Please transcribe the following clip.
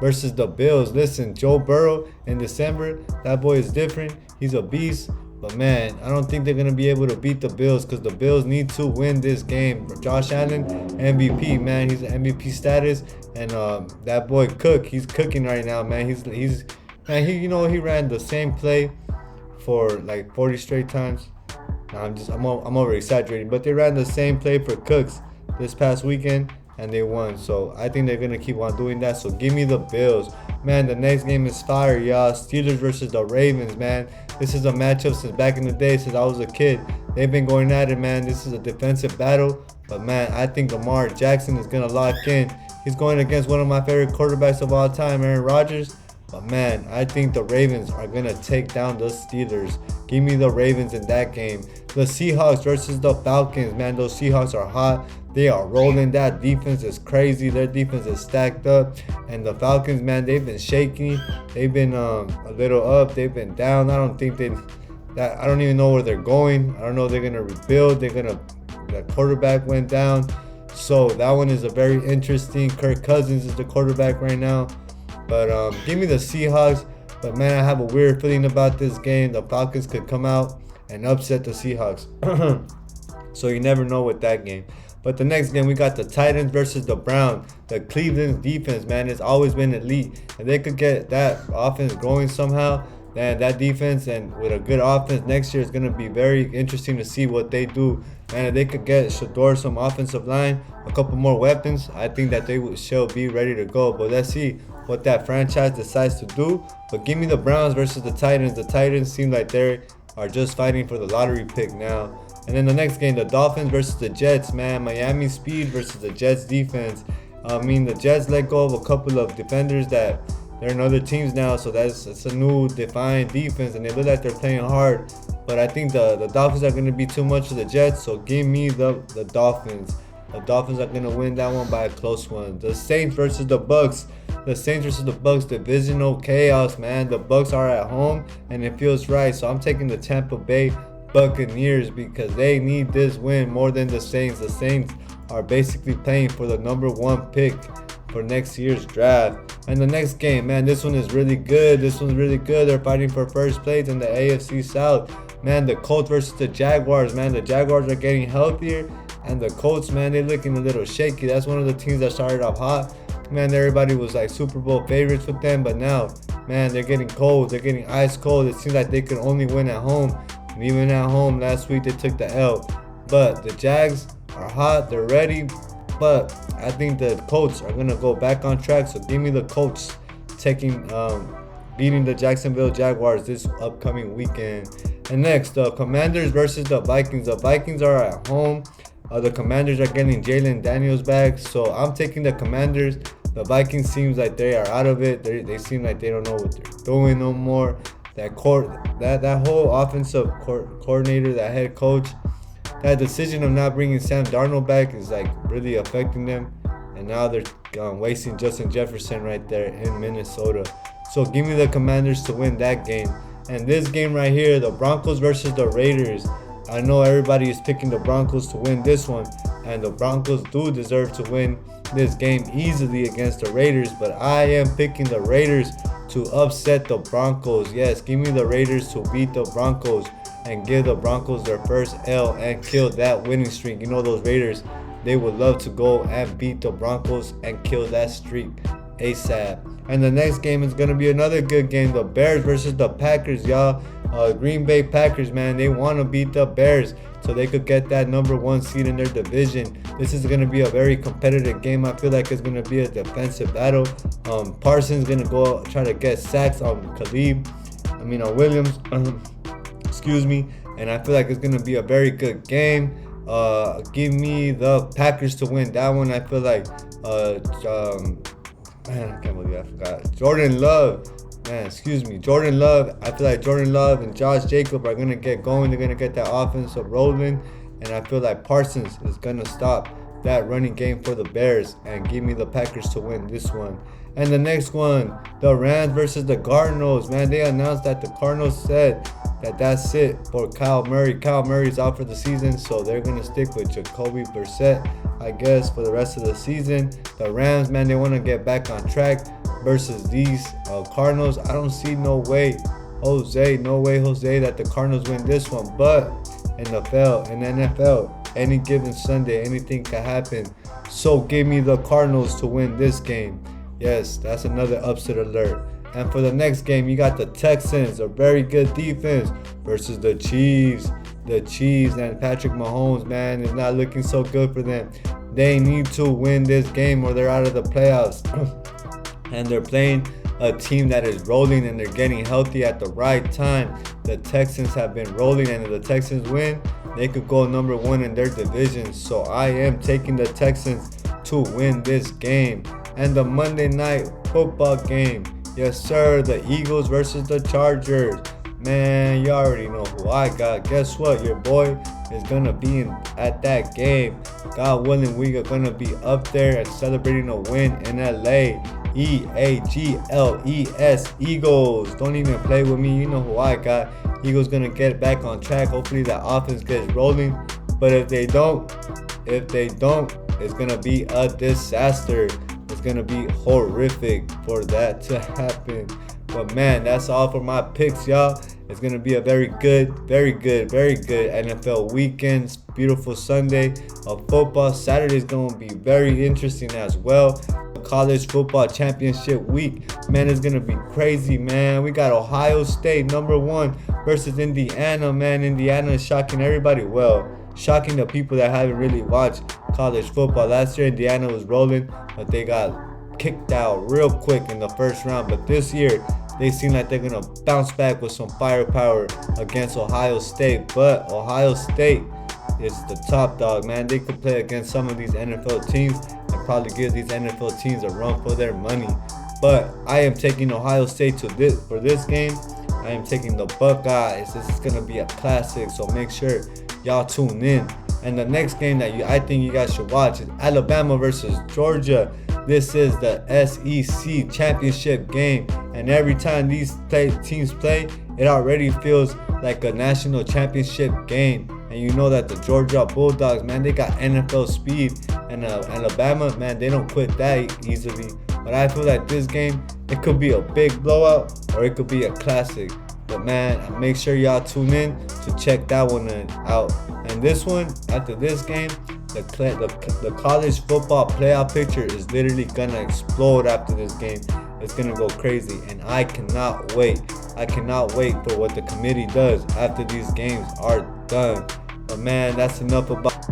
versus the Bills. Listen, Joe Burrow in December, that boy is different. He's a beast. But man, I don't think they're gonna be able to beat the Bills because the Bills need to win this game. Josh Allen, MVP, man, he's an MVP status, and that boy Cook, he's cooking right now, man. He's man, he ran the same play for like 40 straight times. Nah, I'm over exaggerating, but they ran the same play for Cooks this past weekend and they won. So I think they're gonna keep on doing that. So give me the Bills. Man, the next game is fire, y'all. Steelers versus the Ravens, man. This is a matchup since back in the day, since I was a kid. They've been going at it, man. This is a defensive battle. But man, I think Lamar Jackson is gonna lock in. He's going against one of my favorite quarterbacks of all time, Aaron Rodgers. But man, I think the Ravens are going to take down the Steelers. Give me the Ravens in that game. The Seahawks versus the Falcons. Man, those Seahawks are hot. They are rolling. That defense is crazy. Their defense is stacked up. And the Falcons, man, they've been shaky. They've been a little up. They've been down. I don't even know where they're going. I don't know if they're going to rebuild. The quarterback went down. So that one is a very interesting. Kirk Cousins is the quarterback right now. But give me the Seahawks. But man, I have a weird feeling about this game. The Falcons could come out and upset the Seahawks. So you never know with that game. But the next game, we got the Titans versus the Browns. The Cleveland defense, man, has always been elite. And they could get that offense going somehow. Man, that defense and with a good offense next year is going to be very interesting to see what they do. Man, if they could get Shador some offensive line, a couple more weapons, I think that they shall be ready to go. But let's see what that franchise decides to do. But give me the Browns versus the Titans. The Titans seem like they are just fighting for the lottery pick now. And then the next game, the Dolphins versus the Jets, man. Miami speed versus the Jets defense. I mean, the Jets let go of a couple of defenders that they're in other teams now, so it's a new defined defense, and they look like they're playing hard. But I think the Dolphins are going to be too much for the Jets, so give me the Dolphins. The Dolphins are going to win that one by a close one. The Saints versus the Bucks. The Saints versus the Bucks, divisional chaos, man. The Bucks are at home, and it feels right. So I'm taking the Tampa Bay Buccaneers because they need this win more than the Saints. The Saints are basically playing for the #1 pick for next year's draft. And the next game, man, this one is really good. They're fighting for first place in the AFC South. Man, the Colts versus the Jaguars, man. The Jaguars are getting healthier, and the Colts, man, they're looking a little shaky. That's one of the teams that started off hot. Man, everybody was like Super Bowl favorites with them, but now, man, they're getting cold. They're getting ice cold. It seems like they could only win at home. And even at home last week, they took the L. But the Jags are hot. They're ready. But I think the Colts are going to go back on track. So give me the Colts beating the Jacksonville Jaguars this upcoming weekend. And next, the Commanders versus the Vikings. The Vikings are at home. The Commanders are getting Jalen Daniels back. So I'm taking the Commanders. The Vikings seems like they are out of it. They seem like they don't know what they're doing no more. That whole offensive coordinator, that head coach, that decision of not bringing Sam Darnold back is like really affecting them. And now they're wasting Justin Jefferson right there in Minnesota. So give me the Commanders to win that game. And this game right here, the Broncos versus the Raiders. I know everybody is picking the Broncos to win this one. And the Broncos do deserve to win this game easily against the Raiders. But I am picking the Raiders to upset the Broncos. Yes, give me the Raiders to beat the Broncos and give the Broncos their first L and kill that winning streak. You know those Raiders, they would love to go and beat the Broncos and kill that streak ASAP. And the next game is going to be another good game. The Bears versus the Packers, y'all. Green Bay Packers, man, they want to beat the Bears so they could get that #1 seed in their division. This is going to be a very competitive game. I feel like it's going to be a defensive battle. Parsons going to go try to get sacks on Williams. Excuse me. And I feel like it's going to be a very good game. Give me the Packers to win that one. I feel like I can't believe I forgot. Jordan Love. I feel like Jordan Love and Josh Jacobs are going to get going. They're going to get that offense up rolling. And I feel like Parsons is going to stop that running game for the Bears and give me the Packers to win this one. And the next one, the Rams versus the Cardinals. Man, they announced that the Cardinals said that that's it for Kyle Murray. Kyle Murray's out for the season, so they're going to stick with Jacoby Brissett, I guess, for the rest of the season. The Rams, man, they want to get back on track. versus these Cardinals. I don't see no way, Jose, that the Cardinals win this one. But in the NFL, any given Sunday, anything can happen. So give me the Cardinals to win this game. Yes, that's another upset alert. And for the next game, you got the Texans, a very good defense, versus the Chiefs. The Chiefs and Patrick Mahomes, man, is not looking so good for them. They need to win this game or they're out of the playoffs. And they're playing a team that is rolling and they're getting healthy at the right time. The Texans have been rolling, and if the Texans win, they could go number one in their division. So I am taking the Texans to win this game. And the Monday night football game, yes sir, the Eagles versus the Chargers. Man, you already know who I got. Guess what? Your boy is gonna be at that game. God willing, we are gonna be up there and celebrating a win in LA. Eagles, Eagles. Don't even play with me. You know who I got. Eagles gonna get back on track. Hopefully that offense gets rolling. But if they don't, it's gonna be a disaster. It's gonna be horrific for that to happen. But man, that's all for my picks, y'all. It's gonna be a very good NFL weekend. Beautiful Sunday of football. Saturday is gonna be very interesting as well. College football championship week, man, it's gonna be crazy, man. We got Ohio State #1 versus Indiana, man. Indiana is shocking everybody. Well, shocking the people that haven't really watched college football. Last year, Indiana was rolling, but they got kicked out real quick in the first round. But this year, they seem like they're gonna bounce back with some firepower against Ohio State. But Ohio State is the top dog, man. They could play against some of these NFL teams and probably give these NFL teams a run for their money. But I am taking Ohio State for this game. I am taking the Buckeyes. This is gonna be a classic, so make sure y'all tune in. And the next game that I think you guys should watch is Alabama versus Georgia. This is the SEC championship game, and every time these teams play, it already feels like a national championship game. And you know that the Georgia Bulldogs, man, they got NFL speed, and Alabama, man, they don't quit that easily. But I feel like this game, it could be a big blowout or it could be a classic. But man, make sure y'all tune in to check that one out. And this one, after this game, the college football playoff picture is literally gonna explode after this game. It's gonna go crazy, and I cannot wait. I cannot wait for what the committee does after these games are done. But man, that's enough about